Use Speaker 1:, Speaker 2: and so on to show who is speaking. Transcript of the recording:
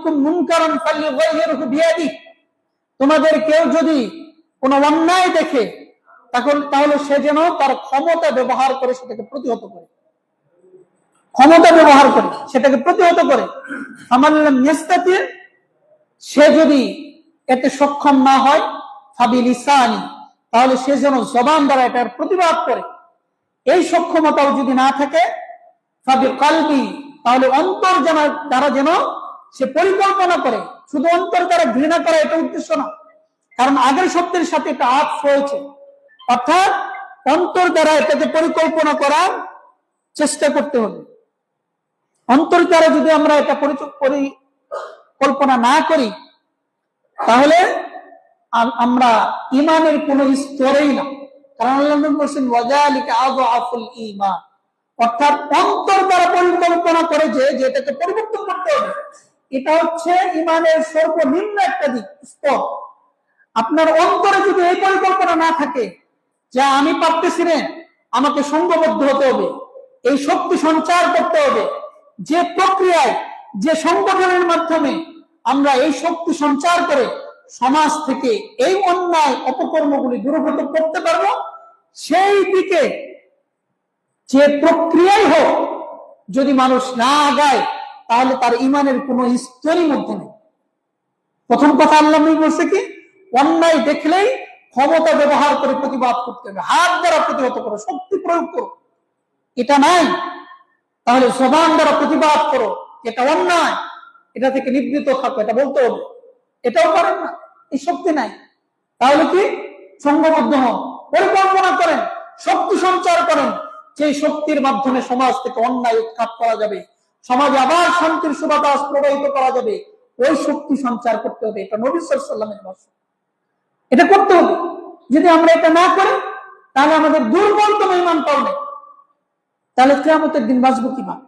Speaker 1: মিনকুম মুনকারান ফালইউগাইয়িরহু বিয়াদিহি, তোমাদের কেউ যদি কোনো অন্যায় দেখে তাহলে সে যেন তার ক্ষমতা ব্যবহার করে সেটাকে প্রতিহত করে, ফামান লাম ইস্তাতি, সে যদি এতে সক্ষম না হয়, ফাবিলিসানি, তাহলে সে যেন জবান দ্বারা এটার প্রতিবাদ করে। এই সক্ষমতাও যদি না থাকে, ফাবিকলবি, তাহলে অন্তর দ্বারা যেন সে পরিকল্পনা করে। শুধু অন্তর দ্বারা ঘৃণা করা এটা উদ্দেশ্য না, কারণ আগের শব্দের সাথে এটা আপ হয়েছে, অর্থাৎ অন্তর দ্বারা এটাকে পরিকল্পনা করার চেষ্টা করতে হবে। অন্তর দ্বারা যদি আমরা এটা পরিকল্পনা না করি, তাহলে আমরা ইমানের কোন স্তরেই না। কারণ আল্লাহ নবী বলেছেন ওয়াযালিকা আযআফুল ঈমান, অর্থাৎ অন্তর দ্বারা পরিকল্পনা করে যে এটাকে পরিবর্তন করতে হবে, এটা হচ্ছে ইমানের সর্বনিম্ন একটা স্তর। আপনার অন্তরে যদি এই পরিকল্পনা না থাকে যে আমি পারতেছি না, আমাকে সংঘবদ্ধ হতে হবে, এই শক্তি সঞ্চার করতে হবে, যে প্রক্রিয়ায়, যে সংগঠনের মাধ্যমে আমরা এই শক্তি সঞ্চার করে সমাজ থেকে এই অন্যায় অপকর্মগুলি দূরীভূত করতে পারবো, সেই দিকে যে প্রক্রিয়াই হোক, যদি মানুষ না আগায়, তাহলে তার ইমানের কোন স্তরই মধ্যে নেই। প্রথম কথা আল্লাহ নবী বলছে কি, অন্যায় দেখলেই ক্ষমতা ব্যবহার করে প্রতিবাদ করতে হবে, হাত দ্বারা প্রতিহত করো, শক্তি প্রয়োগ করো, এটা নাই। তাহলে জবান দ্বারা প্রতিবাদ করো, এটা অন্যায়, এটা থেকে নিবৃত থাকো, এটা বলতে হবে। এটাও করেন না, এই শক্তি নাই। তাহলে কি, সংঘবদ্ধ হন, পরিকল্পনা করেন, শক্তি সঞ্চার করেন, যে শক্তির মাধ্যমে সমাজ থেকে অন্যায় উৎখাত করা যাবে, সমাজে আবার শান্তির সুবাতাস প্রবাহিত করা যাবে, ওই শক্তি সঞ্চার করতে হবে। এটা নবী সাল্লাল্লাহু আলাইহি ওয়াসাল্লামের ভাষা, এটা করতে হবে। যদি আমরা এটা না করি, তাহলে আমাদের দুর্বলতম ঈমান পাওয়া, তাহলে কিয়ামতের দিন বাঁচবো কিভাবে?